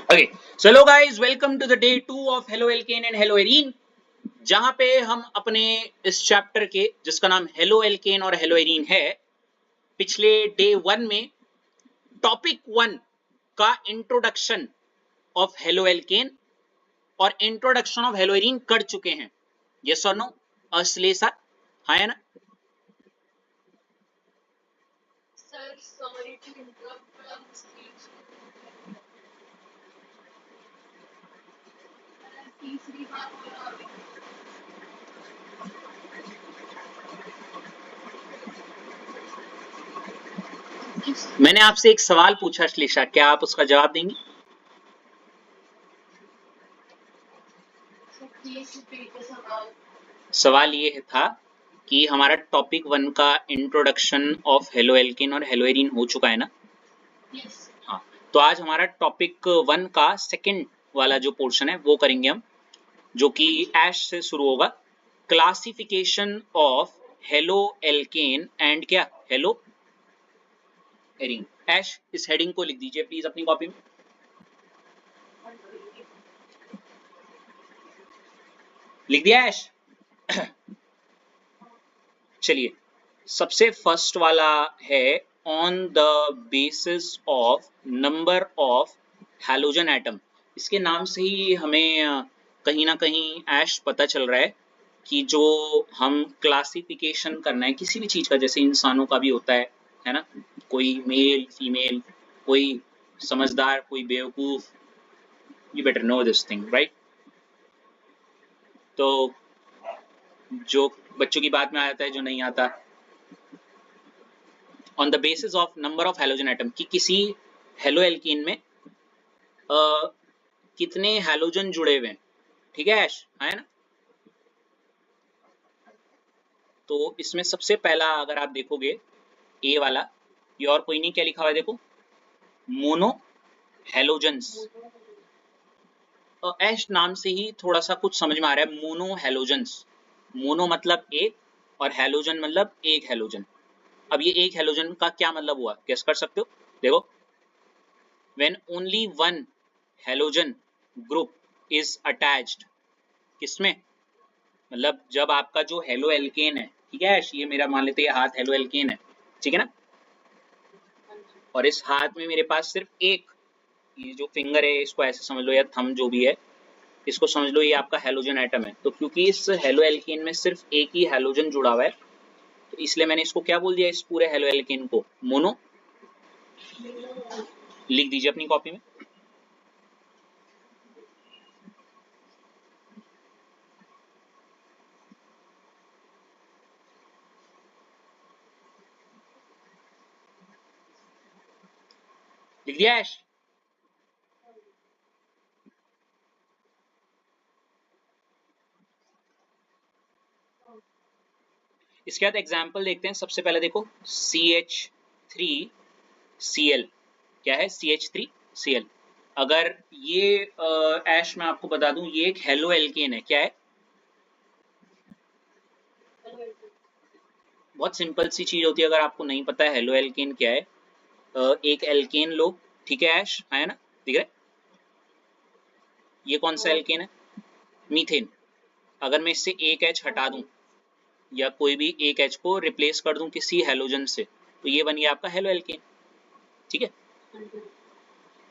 Okay, so hello guys, welcome to the day 2 of Hello Alkane and Hello Arene, जहां पे हम अपने इस चैप्टर के जिसका नाम हेलो एल्केन और हेलो एरीन है, पिछले डे 1 में टॉपिक 1 का इंट्रोडक्शन ऑफ हेलो एल्केन और इंट्रोडक्शन ऑफ हेलो एरीन कर चुके हैं। यस और नो? अश्लेषा हाँ है ना? Sir, sorry to interrupt, but I'm speech. तीसरी बार बोला अभी। मैंने आपसे एक सवाल पूछा अश्लेषा, क्या आप उसका जवाब देंगी? So please repeat the सवाल। सवाल ये था कि हमारा टॉपिक 1 का इंट्रोडक्शन ऑफ हेलो एल्केन और हेलो एरीन हो चुका है ना? Yes. हाँ, तो आज हमारा टॉपिक 1 का सेकंड वाला जो पोर्शन है वो करेंगे हम, जो कि ऐश से शुरू होगा। Classification of halo alkane and क्या हेलो एरीन। ऐश, इस हेडिंग को लिख दीजिए प्लीज अपनी कॉपी में। लिख दिया ऐश? चलिए, सबसे फर्स्ट वाला है on the basis of number of halogen atom. इसके नाम से ही हमें कहीं ना कहीं ऐश पता चल रहा है कि जो हम क्लासिफिकेशन करना है किसी भी चीज का, जैसे इंसानों का भी होता है ना? कोई मेल फीमेल, कोई समझदार कोई बेवकूफ। You better know this thing, right? तो जो बच्चों की बात में आ जाता है, जो नहीं आता, on the basis of number of halogen atom, कि किसी हेलो एल्कीन में कितने हैलोजन जुड़े हुए हैं। ठीक है ऐश, है ना? तो इसमें सबसे पहला अगर आप देखोगे ए वाला, ये और कोई नहीं, क्या लिखा हुआ है देखो, मोनो हैलोजन्स। ऐश नाम से ही थोड़ा सा कुछ समझ में आ रहा है, मोनो हैलोजन्स। मोनो मतलब एक और हैलोजन मतलब एक हैलोजन। अब ये एक हैलोजन का क्या मतलब हुआ, गेस कर सकते हो? देखो, when only one halogen group is attached, किसमें? मतलब जब आपका जो हेलो एल्केन है, ठीक है, ये मेरा मान लेते हैं हाथ हेलो एल्केन है, ठीक है ना? और इस हाथ में मेरे पास सिर्फ एक, ये जो फिंगर है इसको ऐसे समझ लो, या थंब जो भी है इसको समझ लो, ये आपका हैलोजन एटम है। तो क्योंकि इस हेलो एल्केन में सिर्फ एक ही हैलोजन जुड़ा हुआ है, तो इसलिए मैंने इसको क्या बोल दिया, इस पूरे हेलो एल्केन को मोनो। लिख दीजिए अपनी कॉपी में। लिख दिया ऐश? इसके बाद एग्जाम्पल देखते हैं। सबसे पहले देखो CH3Cl, क्या है CH3Cl। अगर ये ऐश मैं आपको बता दूं, ये एक हेलो एल्केन है, क्या है? बहुत सिंपल सी चीज होती है, अगर आपको नहीं पता है हेलो एल्केन क्या है, एक एल्केन लो, ठीक है ऐश, है ना? दिख रहा है? ये कौन सा एल्केन है? मीथेन। अगर मैं इससे एक एच हटा दूं या कोई भी एक एच को रिप्लेस कर दूं किसी हेलोजन से, तो ये बन गया आपका हेलो एल्केन। ठीक है, तो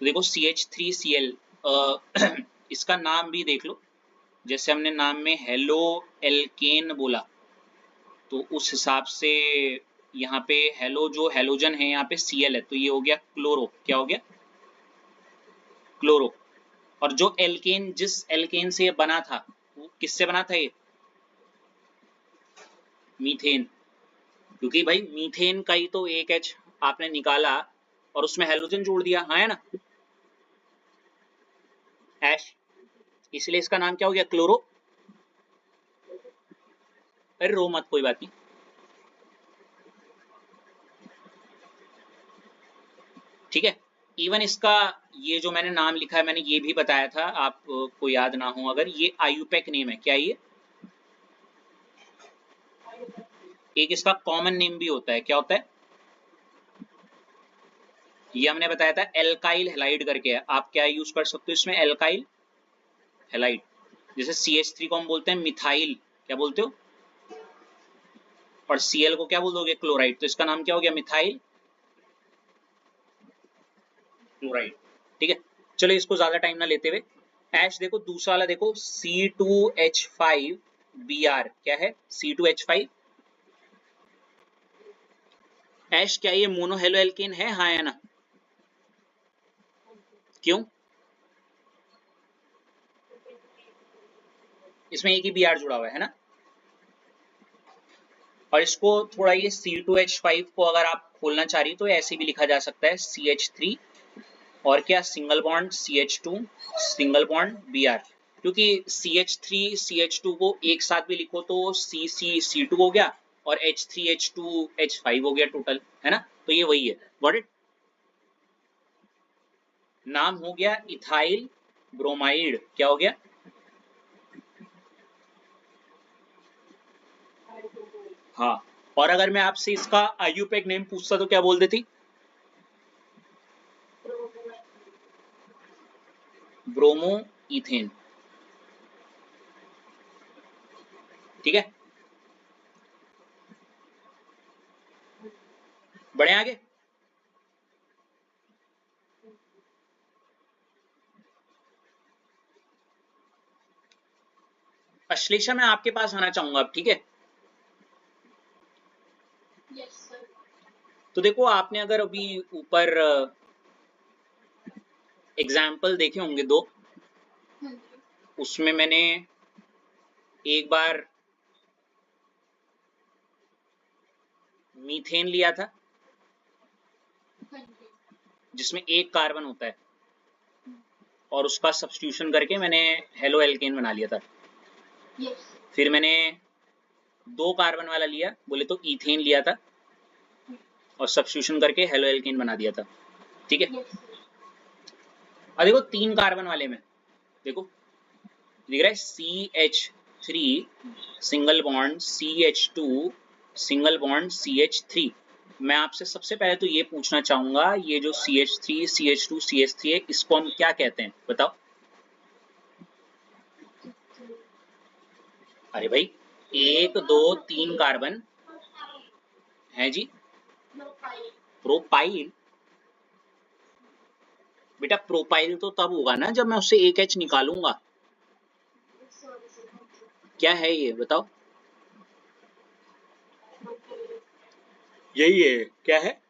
देखो CH3Cl, इसका नाम भी देख लो, जैसे हमने नाम में हेलो एल्केन बोला, तो उस हिसाब से यहाँ पे हेलो जो हेलोजन है यहाँ पे Cl है, तो ये हो गया क्लोरो। क्या हो गया? क्लोरो। और जो एल्केन, जिस एल्केन से ये बना था, वो किससे बना था? ये मीथेन। क्योंकि भाई मीथेन का ही तो एक एच आपने निकाला और उसमें हेलोजन जोड़ दिया, हाँ है ना ऐश? इसलिए इसका नाम क्या हो गया? क्लोरो। अरे रो मत, कोई बात नहीं। ठीक है, इवन इसका ये जो मैंने नाम लिखा है, मैंने ये भी बताया था, आपको याद ना हो अगर, ये आयुपैक नेम है। क्या ये? एक इसका कॉमन नेम भी होता है, क्या होता है? ये हमने बताया था एल्काइल हैलाइड करके है। आप क्या यूज कर सकते हो इसमें, एल्काइल हैलाइड। जैसे CH3 को हम बोलते हैं मिथाइल, क्या बोलते हो, और Cl को क्या बोल दोगे, क्लोराइड। तो इसका नाम क्या हो गया, मिथाइल क्लोराइड। ठीक है, चलो इसको ज्यादा टाइम ना लेते हुए ऐश देखो दूसरा वाला देखो, C2H5Br क्या है, C2H5। ऐश क्या ये मोनो हेलो एल्केन है, हाँ या ना, क्यों, इसमें एक ही Br जुड़ा हुआ है ना। और इसको थोड़ा ये C2H5 को अगर आप खोलना चाह रही तो ऐसे भी लिखा जा सकता है CH3 और क्या single bond CH2 single bond Br, क्योंकि CH3 CH2 को एक साथ भी लिखो तो CC2 हो गया और H3H2H5 हो गया टोटल, है ना। तो ये वही है, गॉट इट। नाम हो गया इथाइल ब्रोमाइड, क्या हो गया, हाँ। और अगर मैं आपसे इसका IUPAC नेम पूछता तो क्या बोल देती, ब्रोमो इथेन। ठीक है, बढ़े आगे। अश्लेषा मैं आपके पास आना चाहूंगा अब, ठीक है। Yes sir. तो देखो आपने अगर अभी ऊपर एग्जाम्पल देखे होंगे दो, हाँ जी। उसमें मैंने एक बार मीथेन लिया था हाँ जी। जिसमें एक कार्बन होता है और उसका सब्स्टिट्यूशन करके मैंने हेलो एल्केन बना लिया था। यस। फिर मैंने दो कार्बन वाला लिया, बोले तो इथेन लिया था और सब्स्टिट्यूशन करके हेलो एल्केन बना दिया था, ठीक है। Yes sir. अब देखो तीन कार्बन वाले में देखो दिख रहा है CH3 single bond CH2 single bond CH3। मैं आपसे सबसे पहले तो ये पूछना चाहूंगा, ये जो CH3 CH2 CH3 है इसको हम क्या कहते हैं बताओ। अरे भाई एक दो तीन कार्बन है जी, प्रोपाइल। बेटा प्रोपाइल तो तब होगा ना जब मैं उससे एक H निकालूंगा। क्या है ये बताओ, यही है, क्या है,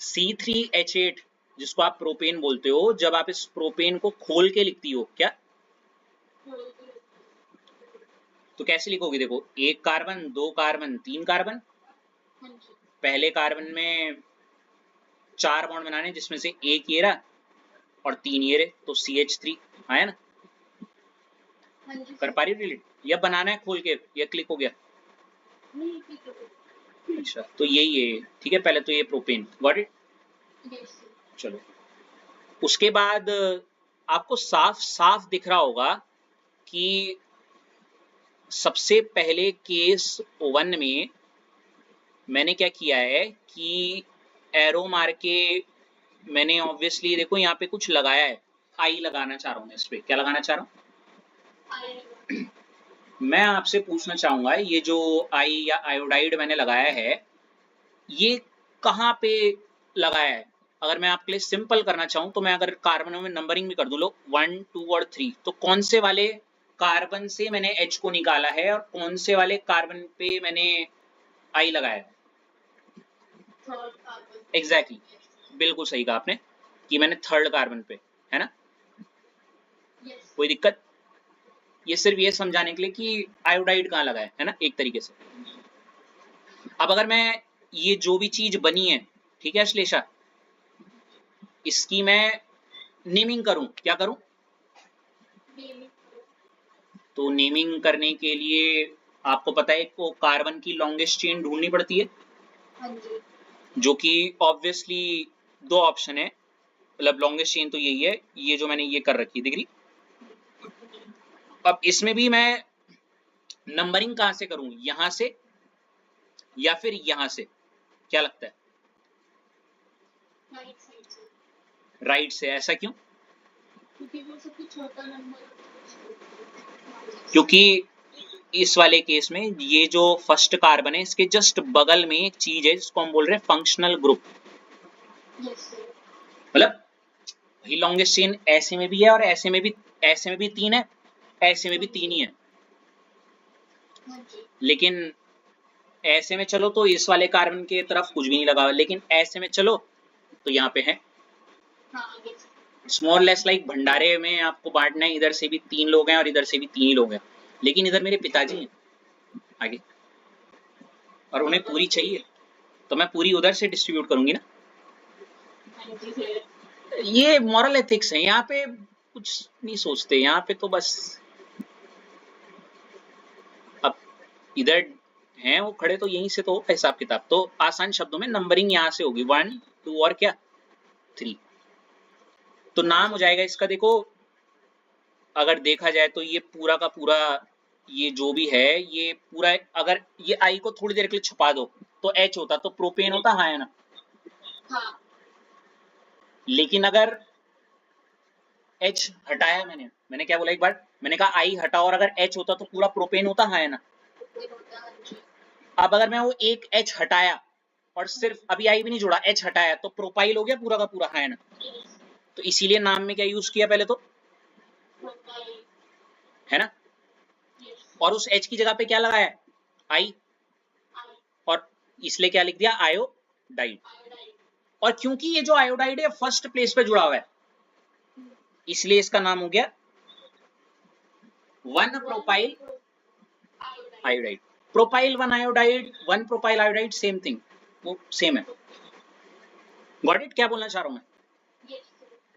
C3H8 जिसको आप प्रोपेन बोलते हो। जब आप इस प्रोपेन को खोल के लिखती हो क्या, तो कैसे लिखोगे, देखो एक कार्बन दो कार्बन तीन कार्बन, हाँ जी। पहले कार्बन में चार बॉन्ड बनाने जिसमें से एक ये रहा और तीन ये रहे, तो CH3 आया ना। हाँ जी कर सर। पा रही हो डिलीट, या बनाना है खोल के, या क्लिक हो गया, नहीं ठीक है। अच्छा तो यही है, ठीक है। पहले तो ये propane, got it. Yes sir. चलो उसके बाद आपको साफ साफ दिख रहा होगा कि सबसे पहले केस 1 में मैंने क्या किया है कि एरो मार के मैंने ऑब्वियसली देखो यहाँ पे कुछ लगाया है, आई लगाना चाह रहा हूँ मैं इस पे, क्या लगाना चाह रहा हूँ। मैं आपसे पूछना चाहूंगा ये जो आई या आयोडाइड मैंने लगाया है ये कहाँ पे लगाया है। अगर मैं आपके लिए सिंपल करना चाहूँ तो मैं अगर कार्बनों में नंबरिंग भी कर दूं, लो 1 2 और 3, तो कौन से वाले कार्बन से मैंने H को निकाला है और कौन से वाले कार्बन पे मैंने आई लगाया है। एग्जैक्टली बिल्कुल सही कहा आपने कि मैंने थर्ड कार्बन पे, है ना। कोई दिक्कत, ये सिर्फ ये समझाने के लिए कि आयोडाइड कहाँ लगा है ना, एक तरीके से। अब अगर मैं ये जो भी चीज बनी है, ठीक है अश्लेषा, इसकी मैं नेमिंग करूं, क्या करूं, तो नेमिंग करने के लिए आपको पता है को कार्बन की लॉन्गेस्ट चेन ढूंढनी पड़ती है, हाँ जी। जो कि ऑब्वियसली दो ऑप्शन है, मतलब लॉन्गेस्ट चेन तो यही है, ये जो मैंने ये कर रखी डिग्री। अब इसमें भी मैं नंबरिंग कहां से करूं, यहां से या फिर यहां से, क्या लगता है। राइट साइड से, राइट से, ऐसा क्यों? क्योंकि वो सबसे छोटा नंबर क्योंकि इस वाले केस में ये जो फर्स्ट कार्बन है इसके जस्ट बगल में एक चीज है जिसको हम बोल रहे हैं फंक्शनल ग्रुप। मतलब लॉन्गेस्ट चेन ऐसे में भी है और ऐसे में भी 3 है, ऐसे में भी 3 ही है। लेकिन ऐसे में चलो तो इस वाले कार्बन की तरफ कुछ भी नहीं लगा हुआ, लेकिन ऐसे में चलो तो यहाँ पे है। स्मॉल लेस लाइक भंडारे में आपको बांटना है, इधर से भी 3 लोग हैं और इधर से भी 3 ही लोग हैं, लेकिन इधर मेरे पिताजी हैं आगे और उन्हें पूरी चाहिए, तो मैं पूरी उधर से डिस्ट्रीब्यूट करूंगी ना। ये मॉरल एथिक्स है, यहाँ पे कुछ नहीं सोचते, यहाँ पे तो बस अब इधर हैं वो खड़े तो यहीं से तो होगा हिसाब किताब। तो आसान शब्दों में नंबरिंग यहाँ से होगी 1 2 और क्या 3। तो नाम हो जाएगा इसका, देखो अगर देखा जाए तो ये पूरा का पूरा ये जो भी है ये पूरा, अगर ये आई को थोड़ी देर के लिए छुपा दो तो एच होता, तो प्रोपेन होता, हाँ है ना। हाँ। लेकिन अगर एच हटाया मैंने क्या बोला एक बार, मैंने कहा आई हटाओ और अगर एच होता तो पूरा प्रोपेन होता, हाँ है ना। अब अगर मैं वो एक एच हटाया और सिर्फ अभी आई भी नहीं जोड़ा, एच हटाया तो प्रोपाइल हो गया पूरा का पूरा, हाँ है ना। तो इसीलिए नाम में क्या यूज किया पहले तो, है ना। और उस एच की जगह पे क्या लगाया आई, और इसलिए क्या लिख दिया आयोडाइड। और क्योंकि ये जो आयोडाइड है फर्स्ट प्लेस पे जुड़ा हुआ है इसलिए इसका नाम हो गया 1 propyl iodide. Propyl 1 iodide, 1 propyl iodide same thing, वो सेम है। Got it? क्या बोलना चाह रहा हूं मैं?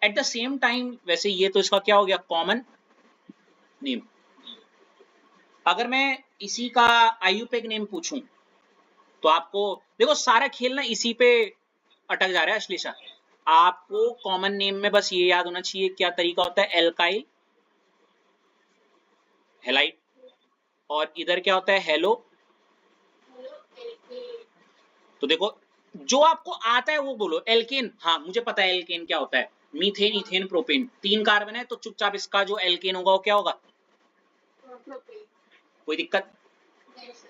एट द सेम टाइम वैसे ये तो इसका क्या हो गया कॉमन नेम। अगर मैं इसी का आयुपेक नेम पूछूं तो आपको देखो सारा खेल ना इसी पे अटक जा रहा है अश्लेषा। आपको कॉमन नेम में बस ये याद होना चाहिए क्या तरीका होता है, एल्काइल हेलाइड, और इधर क्या होता है हेलो। तो देखो जो आपको आता है वो बोलो। एल्केन, हाँ मुझे पता है एल्केन क्या होता है, मीथेन इथेन प्रोपेन, 3 कार्बन है तो चुपचाप इसका जो एल्केन होगा वो क्या होगा, कोई दिक्कत।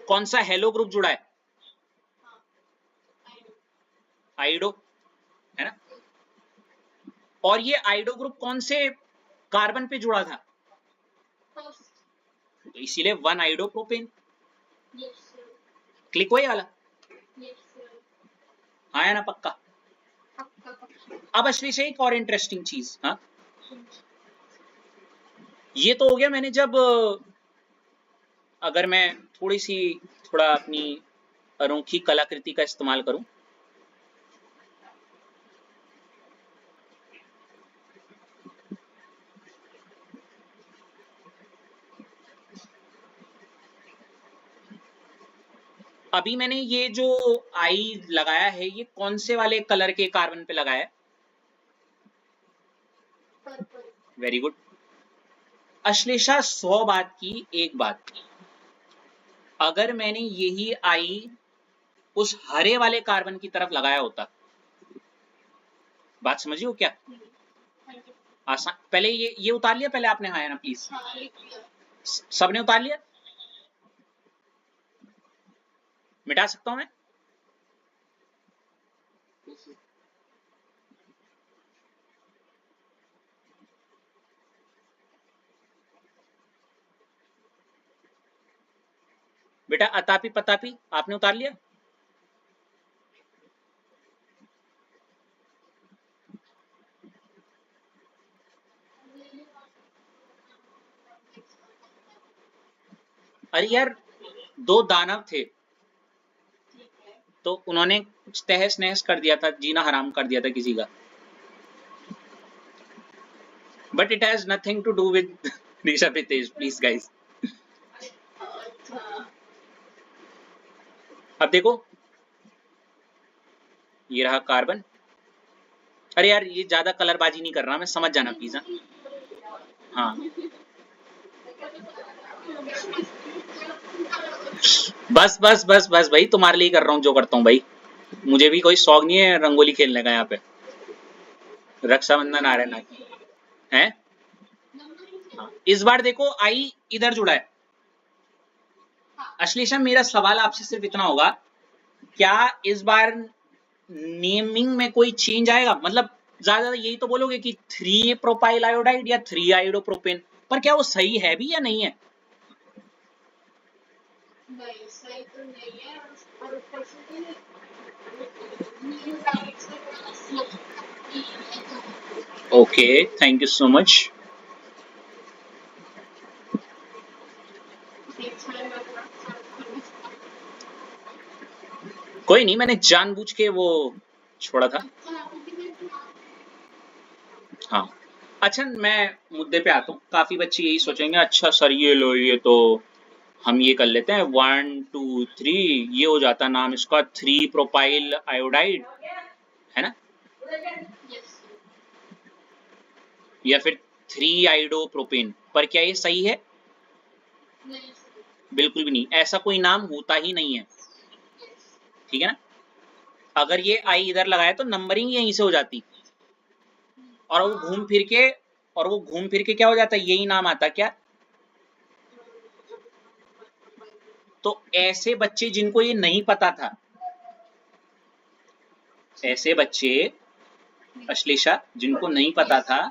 कौन सा हेलो ग्रुप जुड़ा है, आइडो, है ना। और ये आइडो ग्रुप कौन से कार्बन पे जुड़ा था, तो इसीलिए 1 आइडो प्रोपेन। क्लिक हुआ वाला, हाँ है ना पक्का। अब अश्लेष एक और इंटरेस्टिंग चीज, हाँ ये तो हो गया मैंने जब अगर मैं थोड़ा अपनी अनोखी कलाकृति का इस्तेमाल करूं, अभी मैंने ये जो आई लगाया है ये कौन से वाले कलर के कार्बन पे लगाया है, वेरी गुड। अश्लेषा 100 बात की एक बात की, अगर मैंने यही आई उस हरे वाले कार्बन की तरफ लगाया होता, बात समझिए हो क्या आसान। पहले ये उतार लिया पहले आपने, हाँ है ना प्लीज, सबने उतार लिया, मिटा सकता हूं मैं। बेटा अतापी पतापी आपने उतार लिया, अरे यार 2 दानव थे तो उन्होंने कुछ तहस नहस कर दिया था, जीना हराम कर दिया था किसी का, but it has nothing to do with Rishabh Hitesh, please guys. अब देखो ये रहा कार्बन, अरे यार ये ज्यादा कलरबाजी नहीं कर रहा मैं, समझ जाना प्लीज। हाँ बस बस बस बस भाई, तुम्हारे लिए कर रहा हूँ जो करता हूँ भाई, मुझे भी कोई शौक नहीं है रंगोली खेलने का यहाँ पे। रक्षाबंधन आ रहा है ना है। हाँ, इस बार देखो आई इधर जुड़ा है। अश्लेषा मेरा सवाल आपसे सिर्फ इतना होगा, क्या इस बार नेमिंग में कोई चेंज आएगा? मतलब ज्यादा यही तो बोलोगे कि 3 प्रोपाइल आयोडाइड या 3 आयोडोप्रोपेन, पर क्या वो सही है भी या नहीं है? नहीं सही तो नहीं है। और ऊपर से न्यू डायरेक्ट से थोड़ा slow okay, thank you so much. कोई नहीं, मैंने जानबूझ के वो छोड़ा था। हाँ, अच्छा मैं मुद्दे पे आता हूँ। काफी बच्चे यही सोचेंगे, अच्छा सर ये लो, ये तो हम ये कर लेते हैं 1 2 3, ये हो जाता नाम इसका 3 प्रोपाइल आयोडाइड, है ना, या फिर 3 आयोडोप्रोपेन। पर क्या ये सही है? बिल्कुल भी नहीं, ऐसा कोई नाम होता ही नहीं है, ठीक है ना। अगर ये आई इधर लगाए तो नंबरिंग यहीं से हो जाती, और वो घूम फिर के क्या हो जाता, यही नाम आता क्या। तो ऐसे बच्चे जिनको ये नहीं पता था, ऐसे बच्चे अश्लेषा जिनको नहीं पता था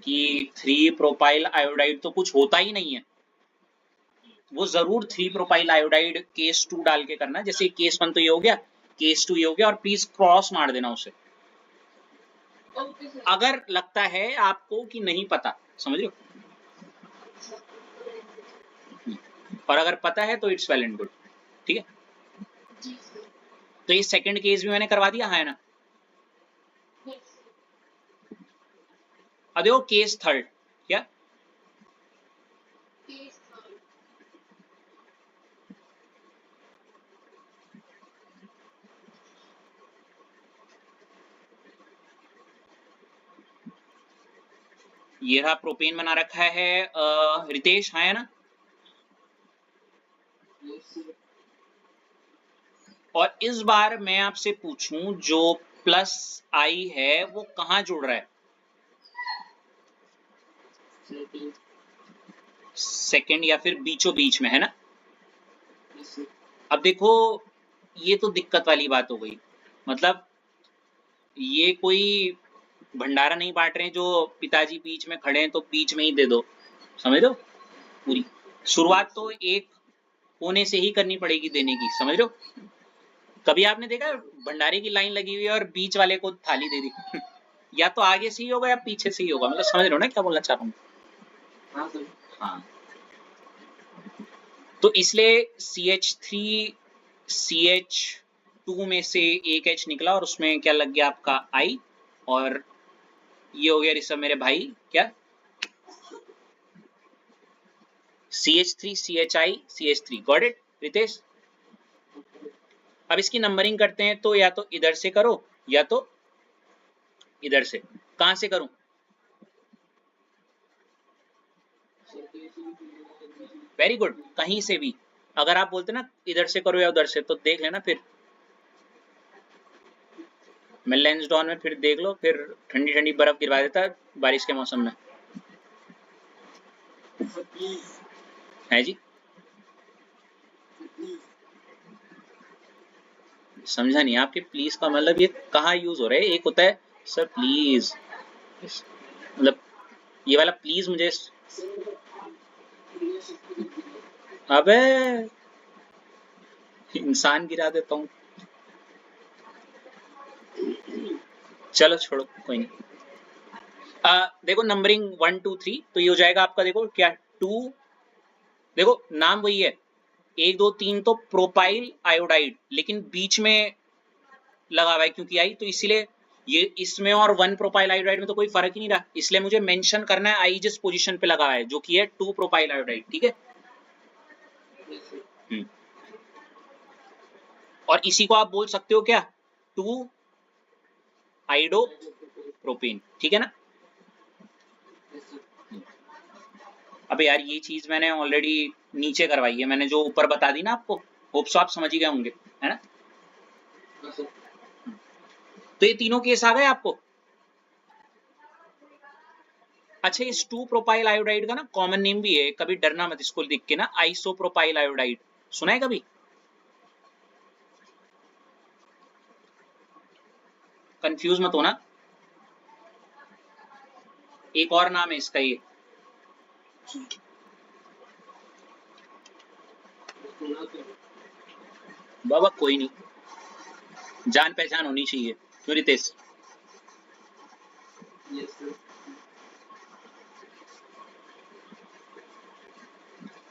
कि 3 प्रोपाइल आयोडाइड तो कुछ होता ही नहीं है, वो जरूर 3 प्रोपाइल आयोडाइड केस 2 डाल के करना। जैसे केस 1 तो ये हो गया, केस 2 ये हो गया, और प्लीज क्रॉस मार देना उसे अगर लगता है आपको कि नहीं पता, समझ रहे हो। और अगर पता है तो इट्स वेल एंड गुड, ठीक है। तो ये सेकंड केस भी मैंने करवा दिया है ना। अब देखो केस थर्ड, क्या ये रहा प्रोपेन बना रखा है रितेश, है ना। और इस बार मैं आपसे पूछूं, जो प्लस आई है वो कहाँ जुड़ रहा है? सेकंड या फिर बीचों बीच में, है ना। अब देखो ये तो दिक्कत वाली बात हो गई, मतलब ये कोई भंडारा नहीं बांट रहे हैं जो पिताजी बीच में खड़े हैं तो बीच में ही दे दो, समझ लो। पूरी शुरुआत तो एक कोने से ही करनी पड़ेगी देने की, समझ लो। कभी आपने देखा भंडारे की लाइन लगी हुई है और बीच वाले को थाली दे दी या तो आगे से ही होगा या पीछे से ही होगा, मतलब समझ रहे हो ना क्या बोलना चाह रहा हूँ। हाँ, तो इसलिए CH3 CH2 में से एक H निकला और उसमें क्या लग गया आपका I, और ये हो गया ऋषभ मेरे भाई क्या CH3 CHI CH3, got it Ritesh. अब इसकी नंबरिंग करते हैं, तो या तो इधर से करो या तो इधर से। कहां से करूं? वेरी गुड, कहीं से भी। अगर आप बोलते ना इधर से करो या उधर से, तो देख लेना फिर मैं लेंस डॉन में फिर देख लो, फिर ठंडी ठंडी बर्फ गिरवा देता है बारिश के मौसम में, है जी। समझा नहीं, आपके प्लीज का मतलब ये कहाँ यूज हो रहा है? एक होता है सर प्लीज, मतलब ये वाला प्लीज मुझे, अबे इंसान गिरा देता हूँ। चलो छोड़ो, कोई नहीं। देखो नंबरिंग 1 2 3, तो ये हो जाएगा आपका, देखो क्या 2, देखो नाम वही है 1 2 3, तो प्रोपाइल आयोडाइड, लेकिन बीच में लगा हुआ है क्योंकि आई, तो इसीलिए ये इसमें और 1 प्रोपाइल आयोडाइड में तो कोई फर्क ही नहीं रहा, इसलिए मुझे मेंशन करना है आई जिस पोजीशन पे लगा है, जो कि है 2 प्रोपाइल आयोडाइड, ठीक है। हम्म। और इसी को आप बोल सकते हो क्या 2 आइडो प्रोपेन, ठीक है ना। अबे यार ये चीज मैंने ऑलरेडी नीचे करवाई है, मैंने जो ऊपर बता दी ना आपको, होप सो आप समझ ही गए होंगे, है ना। तो ये तीनों केस आ गए आपको। अच्छा, इस 2 प्रोपाइल आयोडाइड का ना कॉमन नेम भी है, कभी डरना मत इसको लिख के ना, आइसोप्रोपाइल आयोडाइड सुना है कभी? कंफ्यूज मत होना, एक और नाम है इसका ये। बाबा कोई नहीं, जान पहचान होनी चाहिए, क्यों रितेश?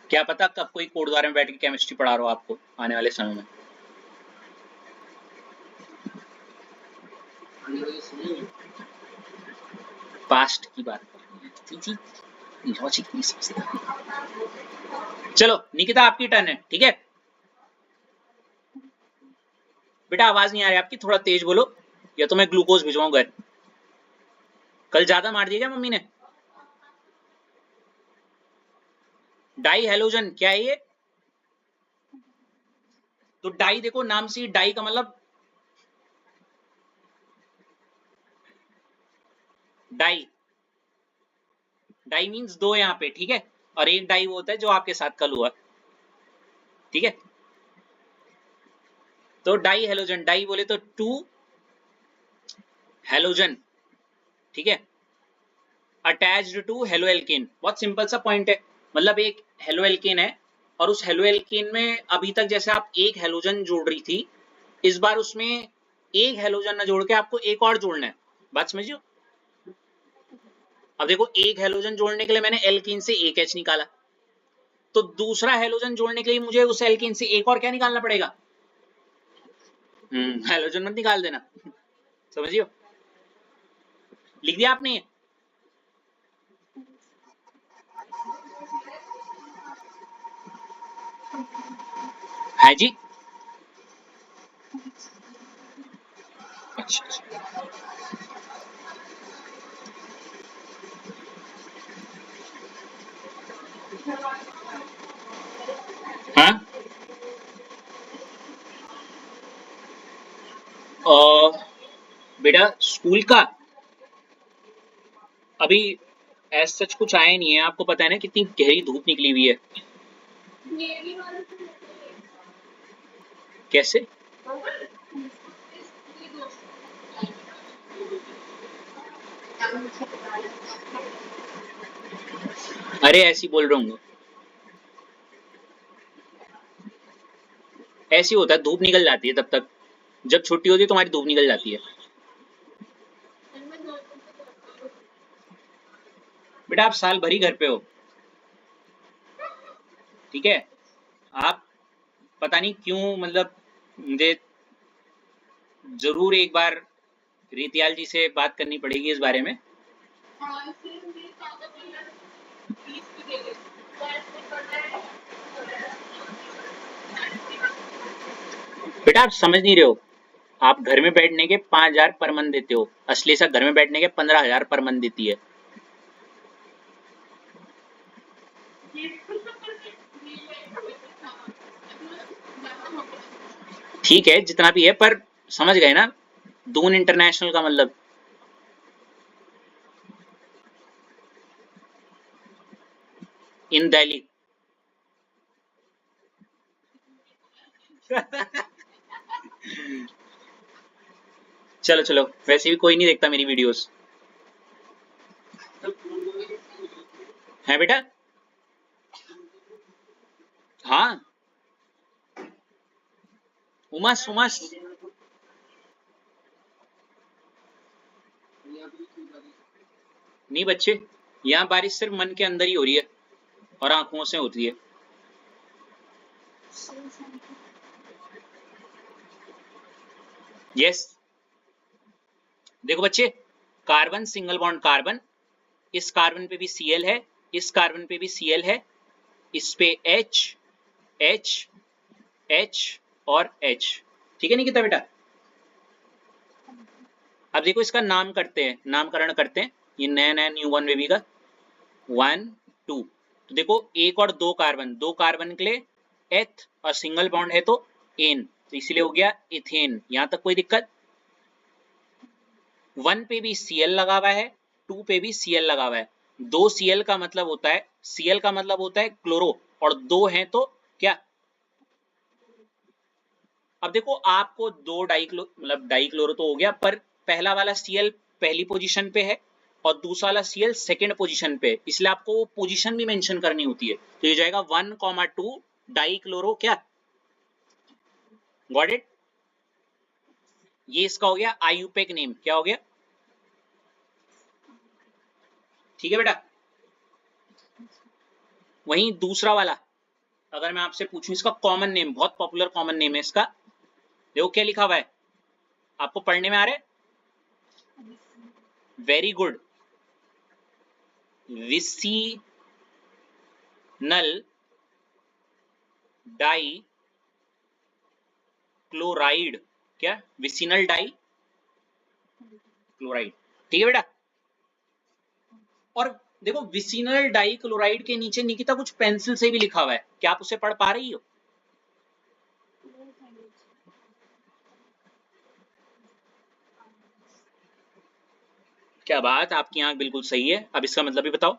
क्या पता कब कोई कोड द्वारा में बैठ के केमिस्ट्री पढ़ा रहा हो आपको आने वाले समय में। पास्ट की बात कर रही है, लॉजिक नहीं समझते। चलो निकिता आपकी टर्न है, ठीक है बेटा, आवाज नहीं आ रही आपकी, थोड़ा तेज बोलो या तो मैं ग्लूकोज भिजवाऊं घर। कल ज्यादा मार दिया क्या मम्मी ने? डाई हेलोजन क्या है ये? तो डाई देखो नाम से, डाई का मतलब डाई, डाई मीन्स दो यहाँ पे, ठीक है, और एक डाई वो होता है जो आपके साथ कल हुआ, ठीक है। तो डाई हेलोजन, डाई बोले तो 2 हेलोजन, ठीक है, अटैच्ड टू हेलो एल्केन। बहुत सिंपल सा पॉइंट है, मतलब एक हेलो एल्केन है और उस हेलो एल्केन में अभी तक जैसे आप एक हेलोजन जोड़ रही थी, इस बार उसमें एक हेलोजन ना जोड़ के आपको एक और जोड़ना है, बात समझियो। अब देखो एक हेलोजन जोड़ने के लिए मैंने एल्कीन से एक H निकाला, तो दूसरा हेलोजन जोड़ने के लिए मुझे उस एल्कीन से एक और क्या निकालना पड़ेगा? हेलोजन मत निकाल देना, समझियो, लिख दिया आपने? है जी, अच्छा हाँ, बेटा स्कूल का अभी ऐसा सच कुछ आया नहीं है, आपको पता है ना कितनी गहरी धूप निकली हुई है। कैसे? अरे ऐसी बोल रहा हूँ, ऐसी होता है, धूप निकल जाती है तब तक, जब छुट्टी होती है तुम्हारी धूप निकल जाती है। बेटा आप साल भर ही घर पे हो, ठीक है, आप पता नहीं क्यों, मतलब मुझे जरूर एक बार रीतियाल जी से बात करनी पड़ेगी इस बारे में। बेटा आप समझ नहीं रहे हो, आप घर में बैठने के 5,000 पर मंथ देते हो, असली सा घर में बैठने के 15,000 पर मंथ देती है। ठीक है जितना भी है, पर समझ गए ना, दून इंटरनेशनल का मतलब। इन दिल्ली। चलो चलो, वैसे भी कोई नहीं देखता मेरी वीडियोस, है बेटा? हाँ, उमस उमस। नहीं बच्चे, यहाँ बारिश सिर्फ मन के अंदर ही हो रही है और आंखों से होती है। यस, देखो बच्चे, कार्बन सिंगल बॉन्ड कार्बन, इस कार्बन पे भी Cl है, इस कार्बन पे भी Cl है, इस पे H, H, H और H, ठीक है निकिता बेटा? अब देखो इसका नाम करते हैं, नामकरण करते हैं, ये नया नया न्यू बॉर्न बेबी का 1 2। तो देखो एक और दो कार्बन के लिए एथ और सिंगल बॉन्ड है तो एन, तो इसलिए हो गया इथेन। यहां तक कोई दिक्कत? 1 पे भी Cl लगा हुआ है, 2 पे भी Cl लगा हुआ है, दो Cl का मतलब होता है, Cl का मतलब होता है क्लोरो, और दो हैं तो क्या? अब देखो आपको दो मतलब डाइक्लोरो तो हो गया, पर पहला वाला Cl पहली पोजीशन पे है और दूसरा वाला Cl सेकंड पोजीशन पे है, इसलिए आपको वो पोजीशन भी मेंशन करनी होती है। तो ये जाएगा 1,2 डाइक्लोरो क्या? Got it? ये इसका हो गया आईयूपैक नेम। क्या हो गया? ठीक है बेटा। वहीं दूसरा वाला अगर मैं आपसे पूछूं, इसका कॉमन नेम, बहुत पॉपुलर कॉमन नेम है इसका, देखो क्या लिखा हुआ है, आपको पढ़ने में आ रहा है? Very good. Vicinal di chloride. क्या? Vicinal di chloride. ठीक है बेटा। और देखो विसिनल डाई क्लोराइड के नीचे निकिता कुछ पेंसिल से भी लिखा हुआ है, क्या आप उसे पढ़ पा रही हो? क्या बात, आपकी आंख बिल्कुल सही है। अब इसका मतलब भी बताओ।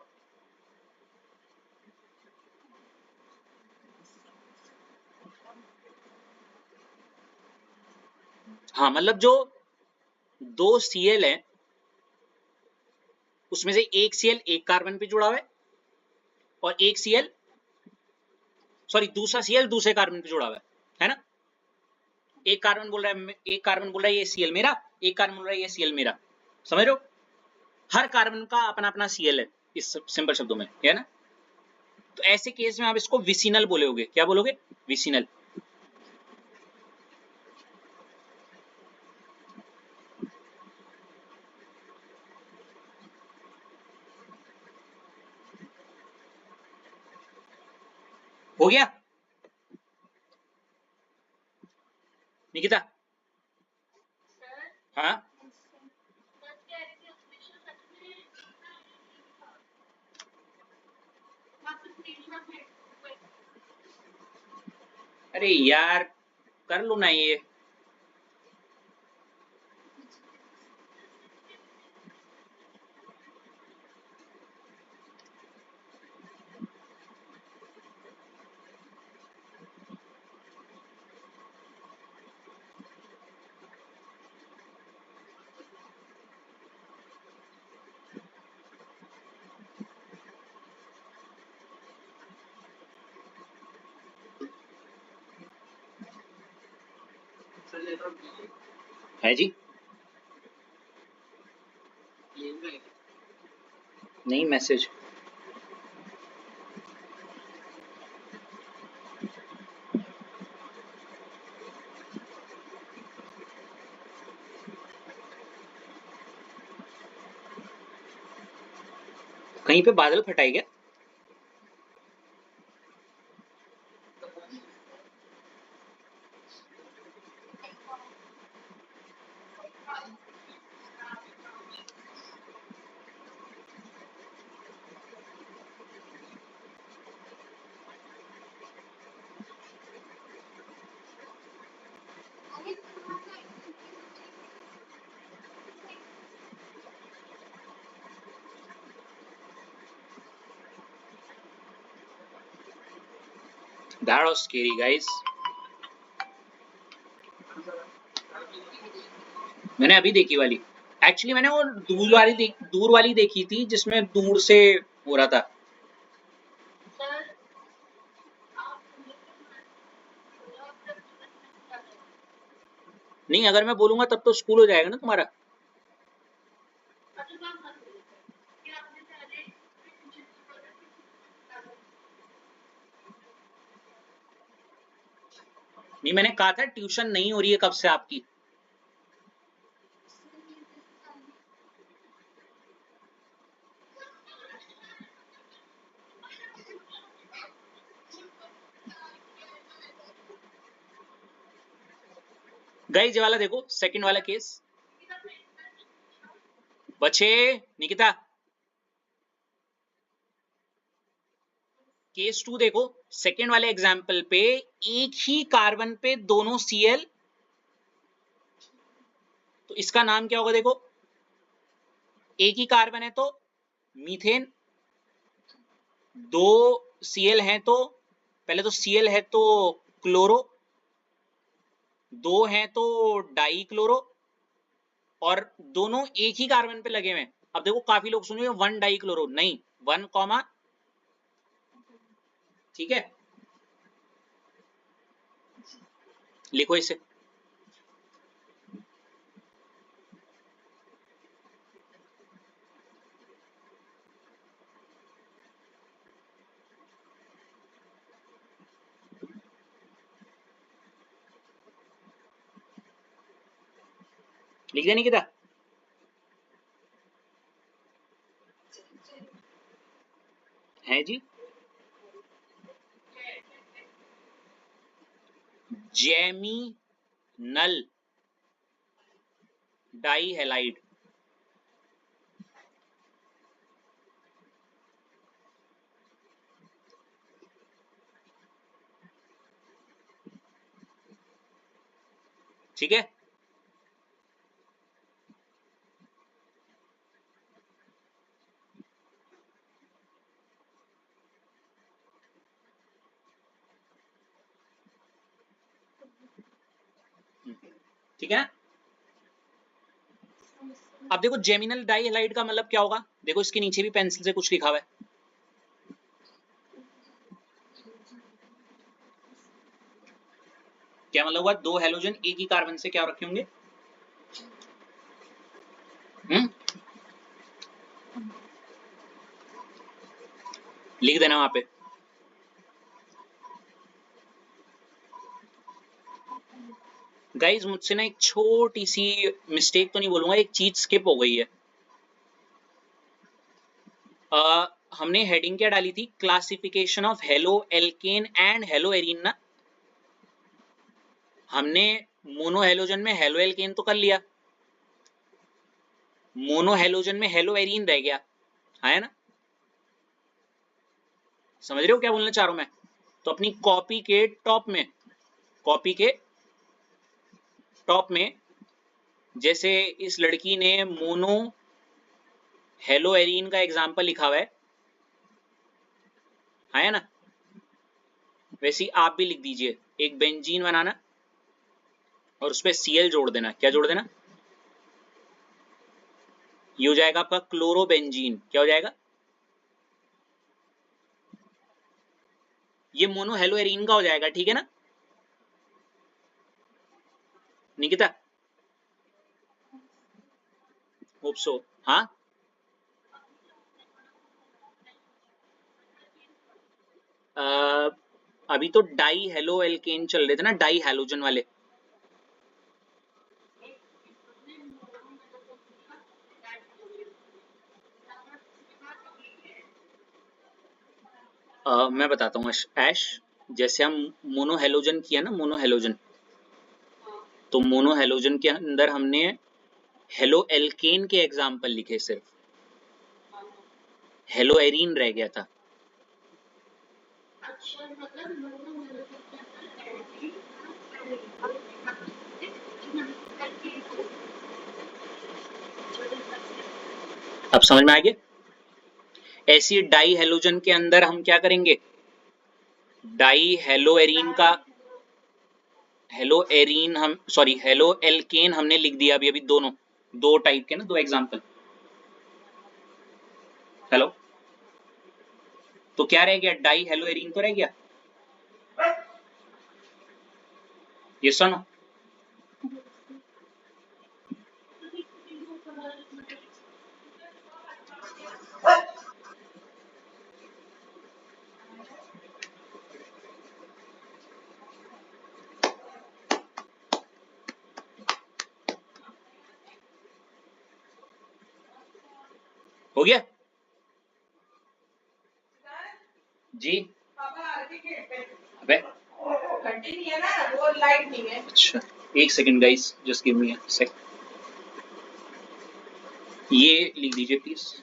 हाँ, मतलब जो दो Cl है उसमें से एक Cl एक कार्बन पे जुड़ा हुआ है और एक Cl, सॉरी दूसरा Cl दूसरे कार्बन पे जुड़ा हुआ है ना? एक कार्बन बोल रहा है, एक कार्बन बोल रहा है ये Cl मेरा, एक कार्बन बोल रहा है ये Cl मेरा। समझ रहे हो? हर कार्बन का अपना अपना Cl है, इस सिंपल शब्दों में, है ना? तो ऐसे केस में आप इसको विसिनल बोलोगे। क्या बोलोगे? विसिनल। हो गया निकिता? हाँ, अरे यार कर लो ना ये। है जी? नहीं, मैसेज। कहीं पे बादल फटाई क्या? That was scary guys। मैंने अभी देखी वाली, एक्चुअली मैंने वो दूर वाली देखी थी जिसमें दूर से हो रहा था। नहीं, अगर मैं बोलूंगा तब तो स्कूल हो जाएगा ना तुम्हारा। नहीं, मैंने कहा था ट्यूशन नहीं हो रही है कब से आपकी। गाइस ये वाला देखो, सेकंड वाला केस। बचे निकिता, केस 2 देखो, सेकंड वाले एग्जाम्पल पे एक ही कार्बन पे दोनों Cl, तो इसका नाम क्या होगा? देखो एक ही कार्बन है तो मीथेन, दो Cl हैं तो पहले तो Cl है तो क्लोरो, दो हैं तो डाई क्लोरो, और दोनों एक ही कार्बन पे लगे हुए हैं। अब देखो काफी लोग सुनिए वन डाई क्लोरो, नहीं, वन कॉमा, ठीक है, लिखो इसे। लिख दे निकिता, है जी, जेमिनल डाई हैलाइड। ठीक है, ठीक है। अब देखो जेमिनल डाई हैलाइड का मतलब क्या होगा, देखो इसके नीचे भी पेंसिल से कुछ लिखा हुआ है, क्या मतलब हुआ, दो हेलोजन एक ही कार्बन से क्या रखे होंगे, लिख देना वहां पे। गाइज मुझसे ना एक छोटी सी मिस्टेक तो नहीं बोलूंगा, एक चीज स्किप हो गई है। हमने हेडिंग क्या डाली थी, classification of halo alkane and hello arene ना। हमने मोनो हेलोजन में हेलो एल्केन तो कर लिया, मोनो हेलोजन में हेलो एरीन रह गया, है ना, समझ रहे हो क्या बोलना चाह रहा हूं मैं। तो अपनी कॉपी के टॉप में, कॉपी के टॉप में जैसे इस लड़की ने मोनो हेलो एरीन का एग्जाम्पल लिखा हुआ है ना, वैसे ही आप भी लिख दीजिए, एक बेंजीन बनाना और उस पर Cl जोड़ देना, क्या जोड़ देना, ये हो जाएगा आपका क्लोरोबेंजीन, क्या हो जाएगा, ये मोनो हेलो एरीन का हो जाएगा, ठीक है ना निकिता, होप सो, हाँ। अभी तो डाई हेलो एल्केन चल रहे थे ना, डाई हैलोजन वाले। मैं बताता हूँ ऐश, जैसे हम मोनो हेलोजन किया ना, मोनो हेलोजन, तो मोनो हेलोजन के अंदर हमने हेलो एल्केन के एग्जाम्पल लिखे, सिर्फ हेलो एरीन रह गया था। अब समझ में आ गया। ऐसी डाई हेलोजन के अंदर हम क्या करेंगे, डाई हेलो एरीन का, हेलो एरीन हम सॉरी हेलो एल्केन हमने लिख दिया अभी अभी, दोनों दो टाइप के ना, दो एग्जांपल। हेलो, तो क्या रह गया, डाई हेलो एरीन तो रह गया, ये सुनो, हो गया जी। अबे घंटी नहीं है ना, वो लाइट नहीं है। अच्छा, एक second guys, just give me a sec, ये लिख दीजिए प्लीज।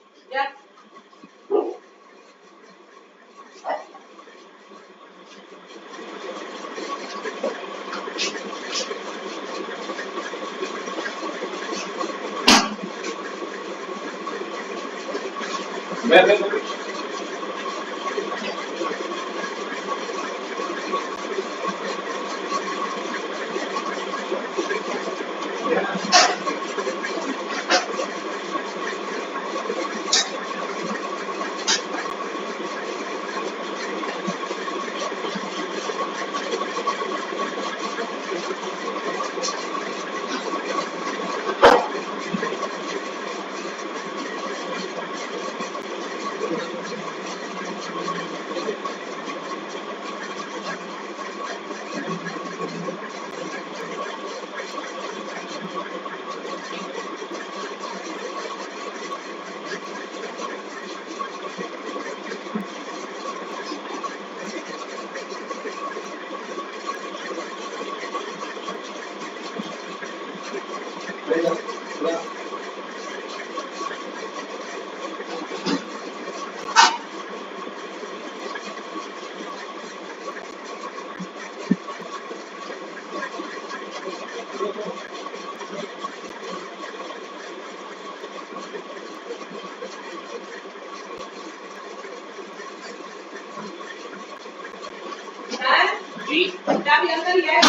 जी चाबी अंदर ही है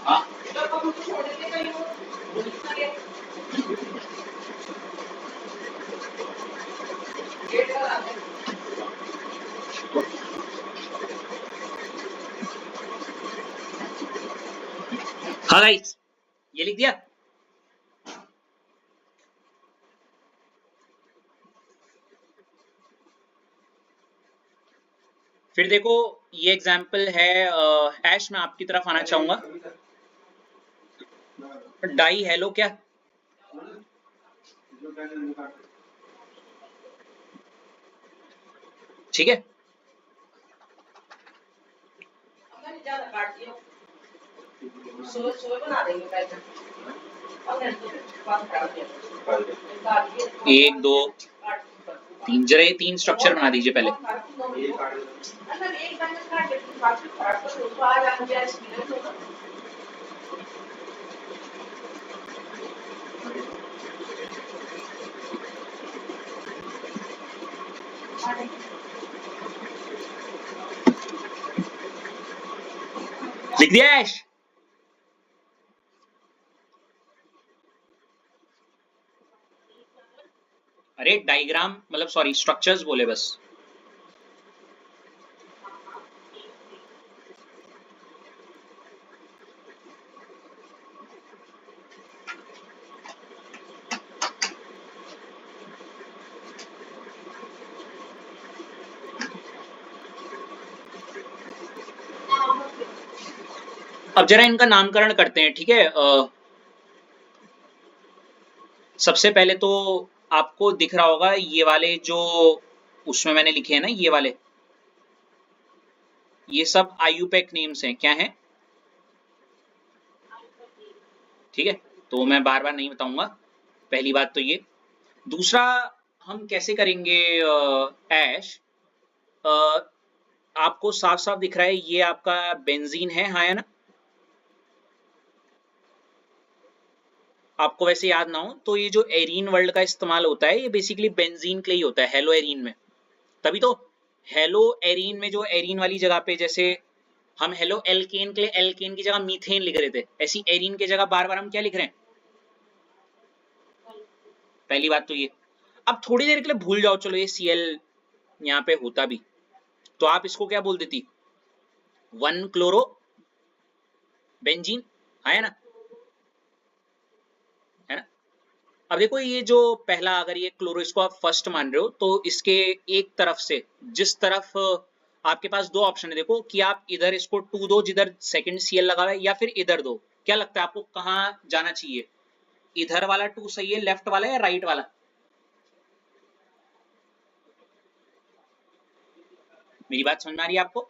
हाँ जब हम उसको छोड़ देते कहीं वो गेट पर आते हैं हाँ गाइस ये लिख दिया। फिर देखो ये एग्जाम्पल है ऐश, मैं आपकी तरफ आना चाहूंगा। डाई हेलो क्या, ठीक है। अंदर ही ज्यादा काट दिया सोए सोए बना देंगे पहले अंदर पास काट दिया काट दिया एक दो तीन, जरा ये तीन स्ट्रक्चर बना दीजिए पहले। अंदर एक बंदा काट देते बाकी काट कर उसको आ जाए मुझे एक्सपीरियंस होगा लिख दिया ऐश। अरे डायग्राम मतलब सॉरी स्ट्रक्चर्स बोले बस। अब जरा इनका नामकरण करते हैं, ठीक है। सबसे पहले तो आपको दिख रहा होगा ये वाले जो उसमें मैंने लिखे हैं ना, ये वाले, ये सब आईयूपैक नेम्स हैं, क्या हैं, ठीक है। तो मैं बार बार नहीं बताऊंगा, पहली बात तो ये। दूसरा, हम कैसे करेंगे ऐश, अ, आपको साफ साफ दिख रहा है ये आपका बेंजीन है, हाँ या ना। आपको वैसे याद ना हो तो ये जो एरीन वर्ल्ड का इस्तेमाल होता है ये बेसिकली बेंजीन के लिए होता है, हेलो एरीन में। तभी तो हेलो एरीन में जो एरीन वाली जगह पे जैसे हम हेलो एल्केन के लिए एल्केन की जगह मीथेन लिख रहे थे, ऐसी एरीन की जगह बार बार हम क्या लिख रहे हैं। पहली बात तो ये। अब थोड़ी देर के लिए भूल जाओ, चलो ये Cl यहाँ पे होता भी तो आप इसको क्या बोल देती, 1 क्लोरो बेंजीन, है ना, है ना। अब देखो ये जो पहला, अगर ये क्लोरो इसको आप फर्स्ट मान रहे हो तो इसके एक तरफ से, जिस तरफ आपके पास दो ऑप्शन है देखो, कि आप इधर इसको 2 दो जिधर सेकंड Cl लगा हुआ है, या फिर इधर दो। क्या लगता है आपको कहाँ जाना चाहिए, इधर वाला 2 सही है, लेफ्ट वाला या राइट वाला। मेरी बात समझ में आ रही है आपको।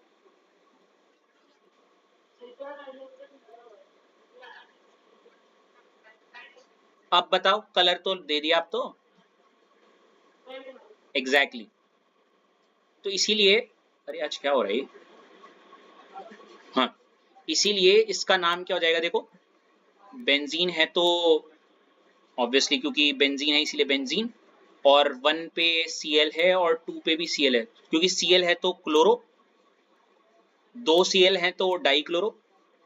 अब बताओ, कलर तो दे दिया आप तो, एग्जैक्टली exactly. तो इसीलिए, अरे आज क्या हो रहा है, हाँ, इसीलिए इसका नाम क्या हो जाएगा देखो, बेंजीन है तो ऑब्वियसली क्योंकि बेंजीन है इसीलिए बेंजीन, और 1 पे Cl है और 2 पे भी Cl है, क्योंकि Cl है तो क्लोरो, 2 Cl है तो डाई क्लोरो,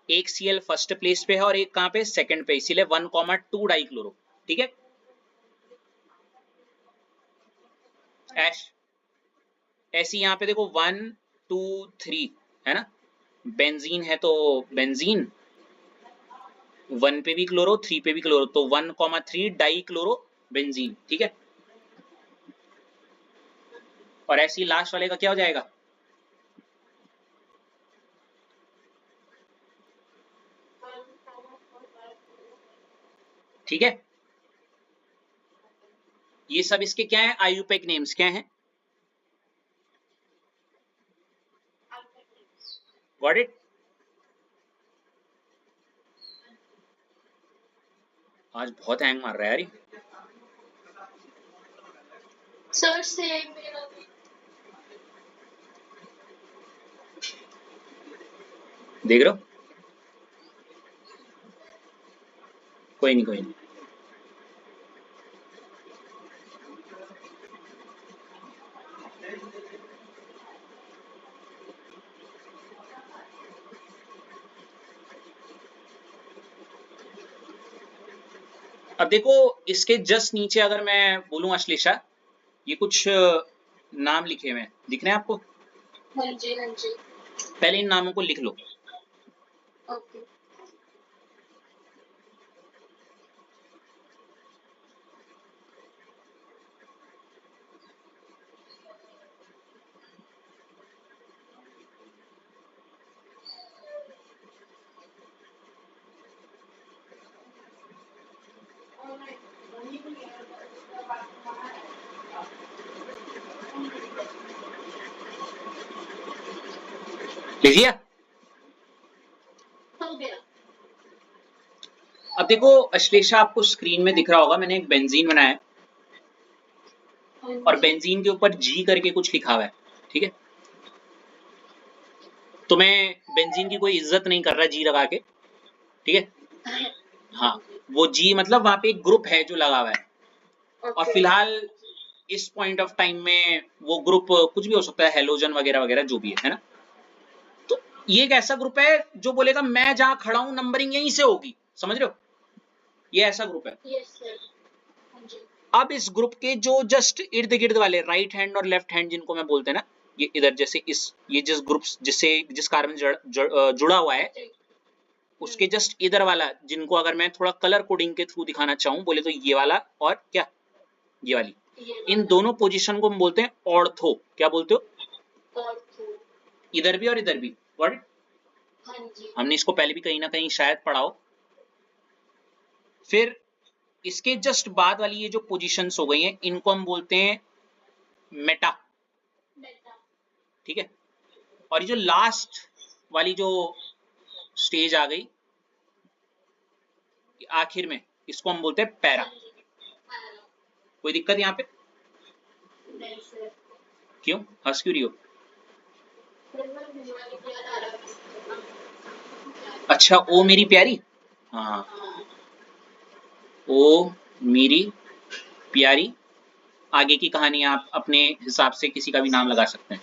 एक Cl फर्स्ट प्लेस पे है और एक कहाँ पे, सेकंड पे, इसीलिए 1,2 डाई क्लोरो, ठीक है। ऐश ऐसी यहाँ पे देखो 1 2 3 है ना, बेंजीन है तो बेंजीन, 1 पे भी क्लोरो 3 पे भी क्लोरो, तो 1,3 डाई क्लोरो बेंजीन, ठीक है। और ऐसी लास्ट वाले का क्या हो जाएगा, ठीक है। ये सब इसके क्या है, आईयूपैक नेम्स क्या हैं, गॉट इट। आज बहुत हैंग मार रहा है यार ये। सर से मेरा देख रहे हो, कोई नहीं कोई नहीं। अब देखो इसके जस्ट नीचे अगर मैं बोलूं अश्लेषा, ये कुछ नाम लिखे हुए हैं, दिख रहे हैं आपको? हाँ जी, हाँ जी। पहले इन नामों को लिख लो। ओके। लिख दिया? हो गया। अब देखो अश्लेषा, आपको स्क्रीन में दिख रहा होगा मैंने एक बेंजीन बनाया है हाँ और जी। बेंजीन के ऊपर जी करके कुछ लिखा हुआ है, ठीक है? तो मैं बेंजीन की कोई इज्जत नहीं कर रहा जी लगा के, ठीक है? हाँ, वो जी मतलब वहां पे एक ग्रुप है जो लगा हुआ है, और ओके। फिलहाल इस पॉइंट ऑफ टाइम में वो ग्रुप कुछ भी हो सकता है, हेलोजन वगैरह वगैरह जो भी है ना? तो ये एक ऐसा ग्रुप है जो बोलेगा मैं जहां खड़ा हूं नंबरिंग यहीं से होगी, समझ रहे हो? ये ऐसा ग्रुप है। Yes sir. हाँ जी। अब इस ग्रुप के जो जस्ट इर्द गिर्द वाले राइट हैंड और लेफ्ट हैंड जिनको मैं बोलते हैं ना, ये इधर जैसे ये जिस ग्रुप जिस कार्बन जुड़ा हुआ है, जी। उसके जस्ट इधर वाला, जिनको अगर मैं थोड़ा कलर कोडिंग के थ्रू दिखाना चाहूं बोले तो ये वाला और क्या, ये वाली, ये इन वाला। दोनों पोजीशन को हम बोलते हैं ऑर्थो। क्या बोलते हो? ऑर्थो। इधर भी और इधर भी, वर्ड। हाँ जी। हमने इसको पहले भी कहीं ना कहीं शायद पढ़ा हो। फिर इसके जस्ट बाद वाली ये जो पोजीशंस हो गई हैं, इनको हम बोलते हैं मेटा, बेटा। ठीक है? और ये जो लास्ट वाली जो स्टेज आ गई आखिर में, इसको हम बोलते हैं पैरा। हाँ जी। पैरा। कोई दिक्कत यहाँ पे? नहीं सर। क्यों हंस क्यों रही हो? फिर मैं दिवाली पे याद आ रहा था। अच्छा, ओ मेरी प्यारी। हाँ, हाँ। ओ मेरी प्यारी। आगे की कहानी आप अपने हिसाब से किसी का भी नाम लगा सकते हैं।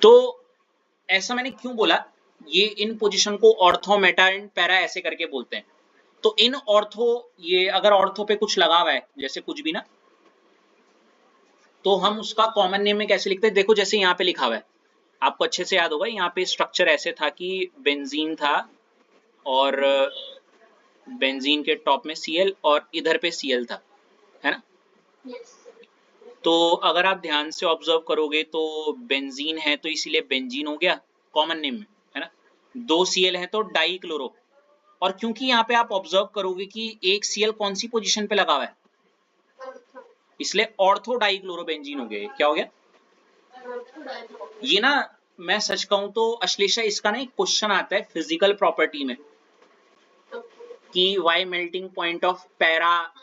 तो ऐसा मैंने क्यों बोला, ये इन पोजीशन को ऑर्थो, मेटा एंड पैरा ऐसे करके बोलते हैं। तो इन ऑर्थो, ये अगर ऑर्थो पे कुछ लगा हुआ है जैसे कुछ भी ना, तो हम उसका कॉमन नेम में कैसे लिखते हैं? देखो जैसे यहाँ पे लिखा हुआ है, आपको अच्छे से याद होगा, यहाँ पे स्ट्रक्चर ऐसे था कि बेंजीन था और बेंजीन के टॉप में Cl और इधर पे Cl था, है ना? यस। तो अगर आप ध्यान से ऑब्जर्व करोगे तो बेंजीन है तो इसीलिए बेंजीन हो गया कॉमन नेम में, है ना? दो Cl है तो डाई क्लोरो। और क्योंकि यहाँ पे आप ऑब्जर्व करोगे कि एक Cl कौन सी पोजीशन पे लगा हुआ है, ऑर्थो। इसलिए ऑर्थो डाई क्लोरोबेंजीन हो गया। क्या हो गया? ऑर्थो डायथो। ये ना, मैं सच कहूं तो अश्लेषा, इसका ना एक क्वेश्चन आता है फिजिकल प्रॉपर्टी में ओके। कि why melting point of para.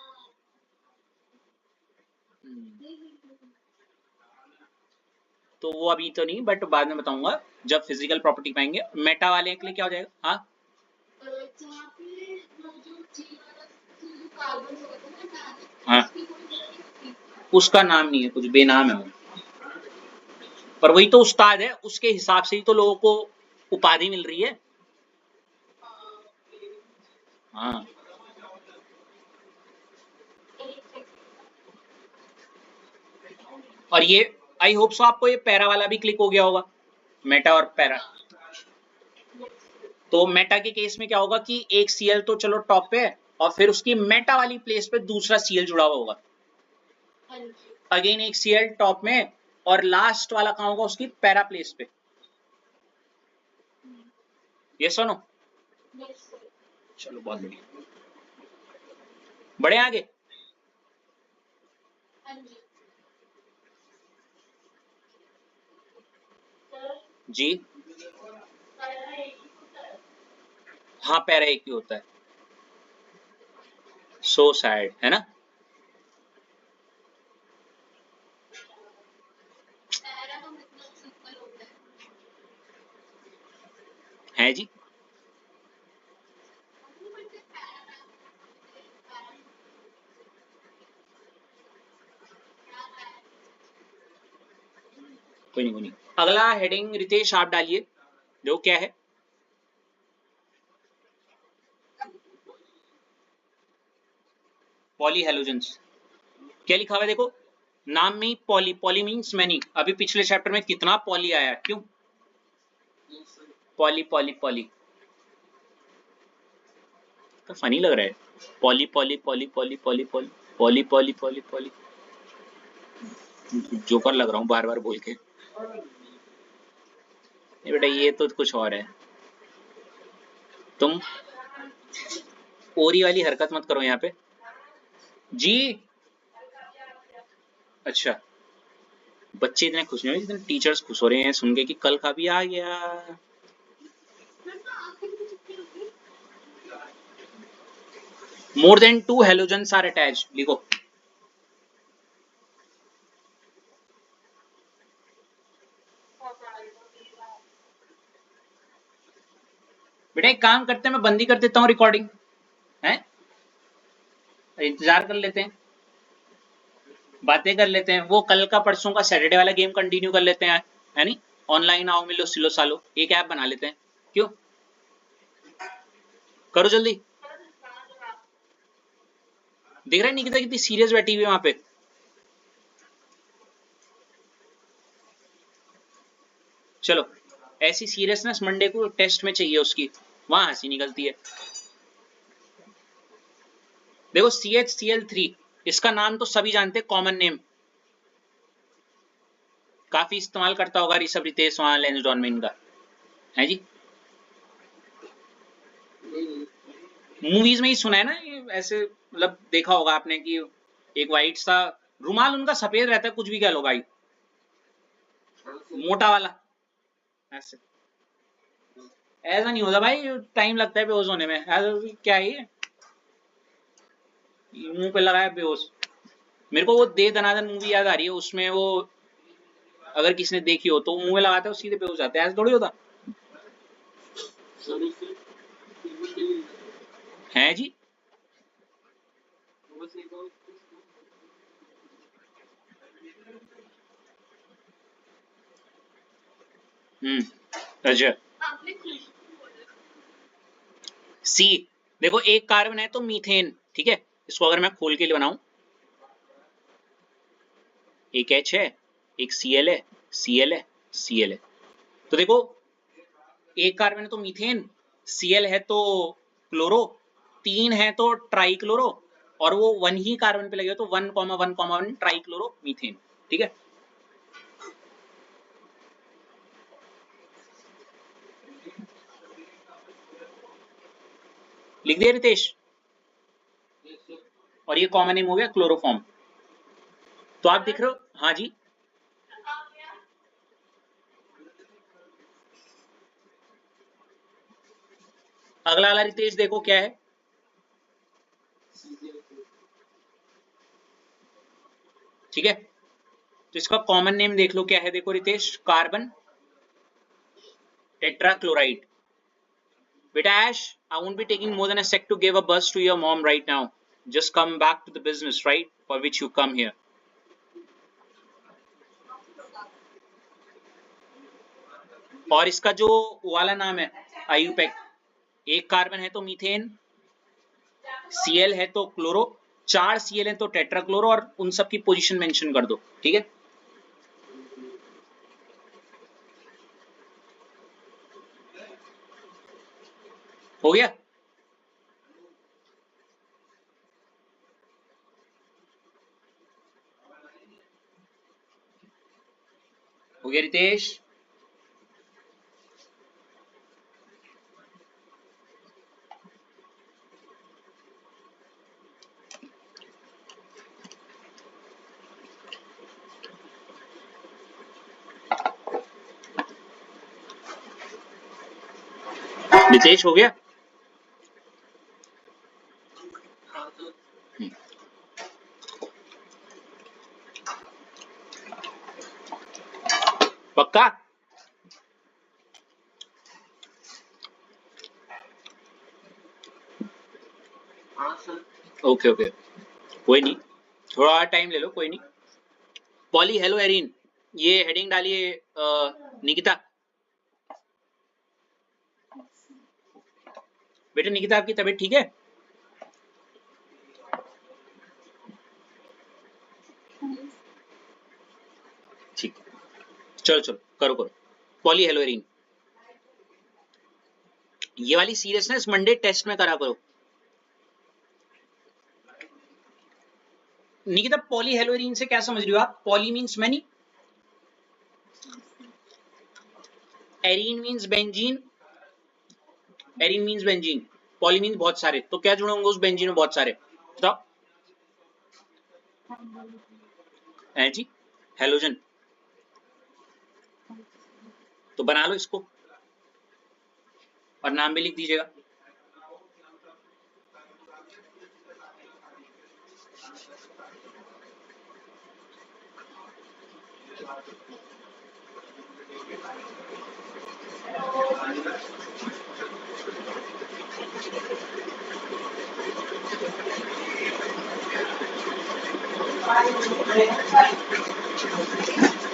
तो वो अभी तो नहीं, बट बाद में बताऊंगा जब फिजिकल प्रॉपर्टी पाएंगे। मेटा वाले के लिए क्या हो जाएगा? हाँ, जहाँ पे जो जी वाला जो कार्बन होता है ना, हाँ, उसकी कोई जगह नहीं। उसका नाम नहीं है, कुछ बेनाम है वो। पर वही तो उस्ताद है, उसके हिसाब से ही तो लोगों को उपाधि मिल रही है। हाँ, और ये आई होप सो आपको ये पैरा वाला भी क्लिक हो गया होगा, मेटा और पैरा। तो मेटा के केस में क्या होगा कि एक Cl तो चलो टॉप पे है और फिर उसकी मेटा वाली प्लेस पे दूसरा Cl जुड़ा हुआ होगा। हाँ जी। अगेन एक Cl टॉप में और लास्ट वाला कहाँ होगा? उसकी पैरा प्लेस पे। ये सुनो, यस सर। चलो बहुत बढ़िया, बढ़े आगे। हाँ जी सर। जी, पैरा एक ही होता है। हाँ, पैरा एक ही होता है। सो सैड, है ना? पैरा का मतलब सिंपल होता है। है जी। कोई नहीं, कोई नहीं। अगला हेडिंग रितेश आप डालिए, जो क्या है? Poly halogens. क्या लिखा हुआ है देखो, नाम में पॉली, पॉली मीन्स मैनी। अभी पिछले चैप्टर में कितना पॉली आया है, क्यों? पॉली पॉली पॉली, तो फनी लग रहा है। Poly poly poly poly poly poly poly poly poly poly, joker लग रहा हूँ बार बार बोल के। नहीं बेटा, ये तो कुछ और है। तुम ओरी वाली हरकत मत करो यहाँ पे जी। अच्छा, बच्चे इतने खुश नहीं हो जितने टीचर्स खुश हो रहे हैं सुन के कि कल का भी आ गया। More than 2 halogens are attached, लिखो। बेटा एक काम करते हैं, मैं बंदी कर देता हूँ रिकॉर्डिंग, है? इंतजार कर लेते हैं, बातें कर लेते हैं, वो कल का परसों का सैटरडे वाला गेम कंटिन्यू कर लेते हैं, है नहीं? ऑनलाइन आओ मिलो सिलो सालो, एक ऐप बना लेते हैं, क्यों? करो जल्दी। देख रहे हैं निकिता कितनी सीरियस बैठी हुई है वहां पे। चलो, ऐसी सीरियसनेस मंडे को टेस्ट में चाहिए उसकी, वहां हंसी निकलती है। देखो CHCl3, इसका नाम तो सभी जानते हैं, कॉमन नेम, काफी इस्तेमाल करता होगा ऋषभ रितेश वहां लेंसडॉन में इनका, है जी? मूवीज में ही सुना है ना ये, ऐसे मतलब देखा होगा आपने कि एक वाइट सा रुमाल उनका सफेद रहता है, कुछ भी कह लो भाई, मोटा वाला, ऐसे। ऐसा नहीं होता भाई, टाइम लगता है बेहोश होने में, ऐसा क्या है ये मुंह पे लगा है बेहोश। मेरे को वो दे दनादन मूवी याद आ रही है, उसमें वो अगर किसी ने देखी हो तो मुंह में लगाते हो सीधे बेहोश जाते हैं, ऐसा थोड़ी होता है जी। अच्छा, सी, देखो एक कार्बन है तो मीथेन, ठीक है? इसको अगर मैं खोल के बनाऊं, एक H है, एक Cl है, Cl है, Cl है, तो देखो एक कार्बन है तो मीथेन, Cl है तो क्लोरो, 3 है तो ट्राई क्लोरो, और वो 1 ही कार्बन पे लगे तो 1,1,1 ट्राई क्लोरो मीथेन, ठीक है? लिख दिया रितेश? और ये कॉमन नेम हो गया क्लोरोफॉर्म। तो आप दिख रहे हो, हाँ जी। अगला वाला रितेश देखो क्या है, ठीक है? तो इसका कॉमन नेम देख लो क्या है, देखो Ritesh, carbon tetrachloride. Beta Ash, I won't be taking more than a sec to give a buzz to your mom right now. Just come back to the business, right? For which you come here. और इसका जो वाला नाम है IUPAC, एक carbon है तो methane, Cl है तो क्लोरो, 4 Cl है तो टेट्राक्लोरो, और उन सब की पोजीशन मेंशन कर दो, ठीक है? हो गया? हो गया रितेश? रितेश हो गया? पक्का? ओके ओके, कोई नहीं, थोड़ा टाइम ले लो, कोई नहीं। पॉली हेलो एरीन, ये हेडिंग डालिए निकिता, बेटा निकिता आपकी तबीयत ठीक है? ठीक, चलो चलो करो करो। पॉलीहेलोरीन, ये वाली सीरियसनेस मंडे टेस्ट में करा करो। निकिता पॉलीहेलोरीन से क्या समझ रही हो आप? Poly means many, arene means benzene, arene means benzene, poly means बहुत सारे। तो क्या जुड़े होंगे उस बेंजीन में? बहुत सारे। बताओ। है जी, हेलोजन। तो बना लो इसको और नाम भी लिख दीजिएगा।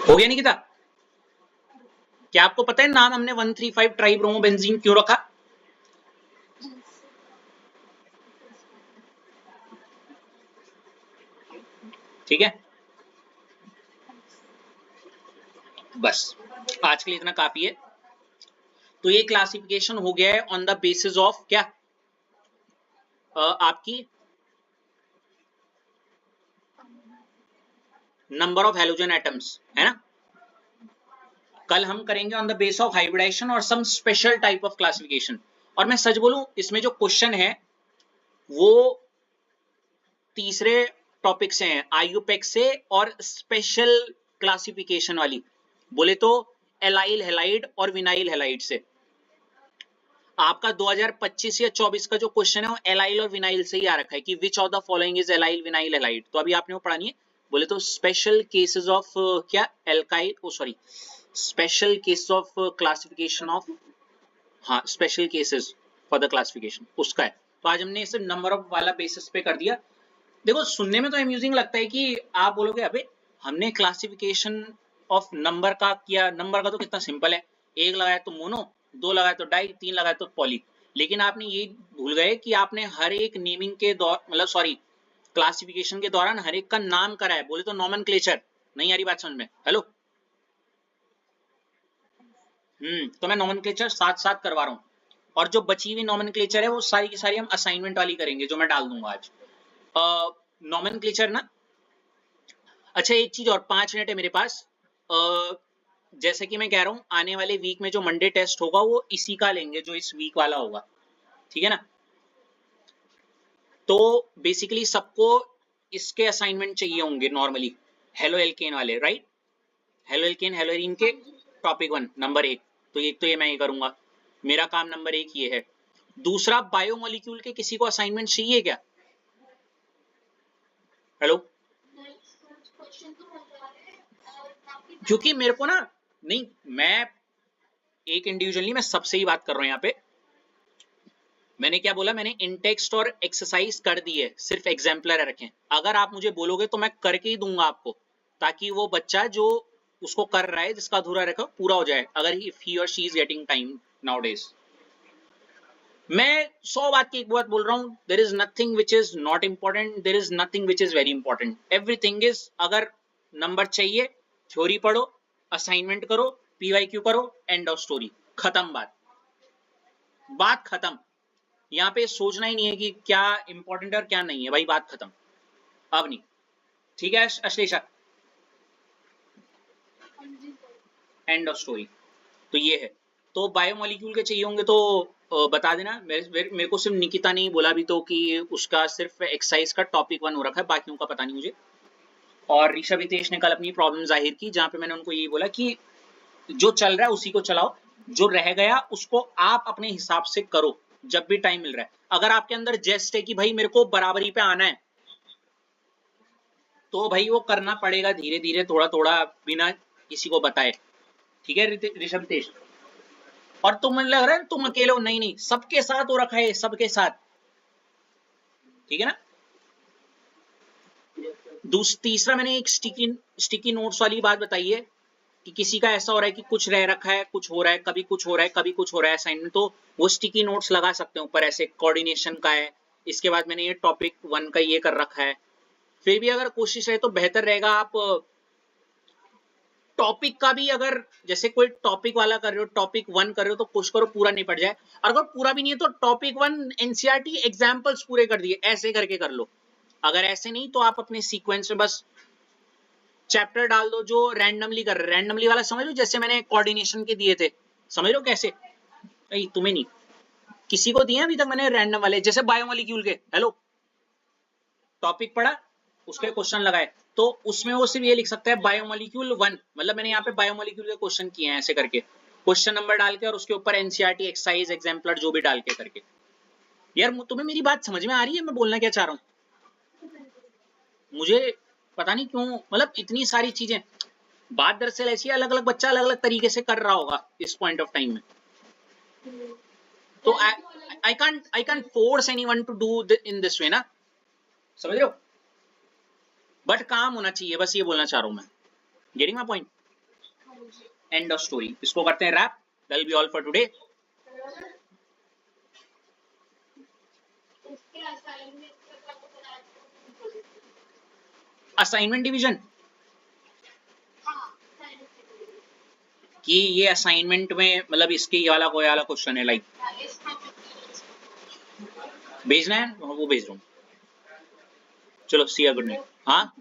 हो गया निकिता? क्या आपको पता है नाम हमने 135 ट्राइब्रोमोबेंजीन क्यों रखा? ठीक है, बस आज के लिए इतना काफी है। तो ये क्लासिफिकेशन हो गया है ऑन द बेसिस ऑफ क्या? आपकी नंबर ऑफ हेलोजन एटम्स, है ना? कल हम करेंगे on the base of hybridization और some special type of classification. और मैं सच बोलूं, इसमें जो क्वेश्चन है वो तीसरे टॉपिक से हैं, आईयूपैक से और स्पेशल क्लासिफिकेशन वाली, बोले तो एलाइल हेलाइड और विनाइल हेलाइड से। आपका 2025 या 24 का जो क्वेश्चन है वो एलाइल और विनाइल से ही आ रखा है कि which of the following is allyl vinyl halide. तो अभी आपने वो पढ़ा नहीं है। बोले तो स्पेशल केसेस ऑफ क्या? Alkyl, oh sorry, special cases of classification of, हाँ special cases for the classification उसका है। तो आज हमने इसे नंबर ऑफ वाला बेसिस पे कर दिया। देखो सुनने में तो अम्यूजिंग लगता है कि आप बोलोगे अबे हमने क्लासिफिकेशन ऑफ नंबर का किया, नंबर का तो कितना सिंपल है, एक लगाया तो मोनो, दो लगाया तो डाई, तीन लगाया तो पॉली। लेकिन आपने ये भूल गए कि आपने हर एक नेमिंग के दौर मतलब सॉरी क्लासिफिकेशन के दौरान हर एक का नाम करा है। बोले तो नॉमेनक्लेचर। नहीं आ रही बात समझ में? हेलो, तो मैं नॉमेनक्लेचर साथ साथ करवा रहा हूँ। और जो बची हुई नॉमेनक्लेचर है वो सारी की सारी हम असाइनमेंट वाली करेंगे जो मैं डाल दूंगा आज। नॉमेनक्लेचर ना, अच्छा एक चीज और, 5 मिनट है मेरे पास। जैसे कि मैं कह रहा हूँ आने वाले वीक में जो मंडे टेस्ट होगा वो इसी का लेंगे जो इस वीक वाला होगा, ठीक है ना? तो बेसिकली सबको इसके असाइनमेंट चाहिए होंगे नॉर्मली, हेलो एल्केन वाले, राइट? हेलो एल्केन हेलोरीन के टॉपिक 1 नंबर 1। तो एक तो ये मैं ये करूंगा, मेरा काम नंबर 1 ये है। दूसरा बायोमोलिक्यूल के किसी को असाइनमेंट चाहिए क्या? हेलो, क्योंकि मेरे को ना, नहीं मैं एक इंडिविजुअली मैं सबसे ही बात कर रहा हूं यहाँ पे। मैंने क्या बोला? मैंने इंटेक्स्ट और एक्सरसाइज कर दी है, सिर्फ एग्जाम्पलर रखें। अगर आप मुझे बोलोगे तो मैं करके ही दूंगा आपको, ताकि वो बच्चा जो उसको कर रहा है जिसका अधूरा रखा पूरा हो जाए, अगर इफ ही और she is getting time nowadays. मैं 100 बात की एक बात बोल रहा हूँ, there is nothing which is not important, there is nothing which is very important, everything is. अगर नंबर चाहिए, थ्योरी पढ़ो, असाइनमेंट करो, पीवाईक्यू करो, एंड ऑफ स्टोरी, खत्म बात, बात खत्म। यहाँ पे सोचना ही नहीं है कि क्या इंपॉर्टेंट है और क्या नहीं है, भाई बात खत्म, अब नहीं। ठीक है अश्लेषा, एंड ऑफ स्टोरी। तो ये है। तो बायोमोलिक्यूल के चाहिए होंगे तो बता देना। मेरे को सिर्फ निकिता ने ही बोला भी तो कि उसका सिर्फ एक्सरसाइज का टॉपिक 1 हो रखा है, बाकियों का पता नहीं मुझे। और ऋषभ हितेश ने कल अपनी प्रॉब्लम जाहिर की, जहाँ पे मैंने उनको यही बोला कि जो चल रहा है उसी को चलाओ, जो रह गया उसको आप अपने हिसाब से करो जब भी टाइम मिल रहा है। अगर आपके अंदर जेस्ट है कि भाई मेरे को बराबरी पे आना है, तो भाई वो करना पड़ेगा धीरे धीरे, थोड़ा थोड़ा, बिना किसी को बताए। ठीक है ऋषभ हितेश? और तुम लग रहा है तुम अकेले हो, नहीं नहीं, सबके साथ हो रखा है, सबके साथ, ठीक है ना? तीसरा मैंने एक स्टिकी नोट्स वाली बात बताई है कि किसी का ऐसा हो रहा है कि कुछ रह रखा है, कुछ हो रहा है, कभी कुछ हो रहा है, कभी कुछ हो रहा है असाइनमेंट, तो वो स्टिकी नोट्स लगा सकते हैं ऊपर ऐसे, कोऑर्डिनेशन का है, इसके बाद मैंने ये टॉपिक 1 का ये कर रखा है। फिर भी अगर कोशिश रहे तो बेहतर रहेगा आप टॉपिक का भी, अगर जैसे कोई टॉपिक वाला कर रहे हो, टॉपिक 1 कर रहे हो, तो कोशिश करो पूरा नहीं पड़ जाए, और अगर पूरा भी नहीं है तो टॉपिक 1 एनसीईआरटी एग्जांपल्स पूरे कर दिए, ऐसे करके कर लो। अगर ऐसे नहीं तो आप अपने सीक्वेंस में बस चैप्टर डाल दो जो रैंडमली कर रहे, रैंडमली वाला समझ लो, जैसे मैंने कोऑर्डिनेशन के दिए थे, समझ लो कैसे, नहीं तुम्हें नहीं, किसी को दिए अभी तक मैंने रैंडम वाले, जैसे बायोमोलिक्यूल के, हेलो टॉपिक पढ़ा, उसके क्वेश्चन लगाए, तो उसमें वो सिर्फ ये लिख सकता है बायोमोलिक्यूल 1, मतलब मैंने यहाँ पे बायोमोलिक्यूल के क्वेश्चन किए हैं ऐसे करके, क्वेश्चन नंबर डाल के और उसके ऊपर एनसीईआरटी एक्सरसाइज एग्जाम्पलर जो भी डाल के करके। यार तुम्हें मेरी बात समझ में आ रही है मैं बोलना क्या चाह रहा हूँ? मुझे पता नहीं क्यों, मतलब इतनी सारी चीजें, बात दरअसल ऐसी अलग अलग बच्चा अलग अलग तरीके से कर रहा होगा इस पॉइंट ऑफ टाइम में, तो I can't force anyone to do in this way ना, समझ रहे हो, बट काम होना चाहिए, बस ये बोलना चाह रहा हूं मैं, getting my point, end of story. इसको करते हैं wrap, that will be all for today. Assignment division कि ये असाइनमेंट में मतलब इसके ये वाला कोई वाला क्वेश्चन है, लाइक भेजना है, वो भेज दूँ, चलो सी गुड नाइट। हाँ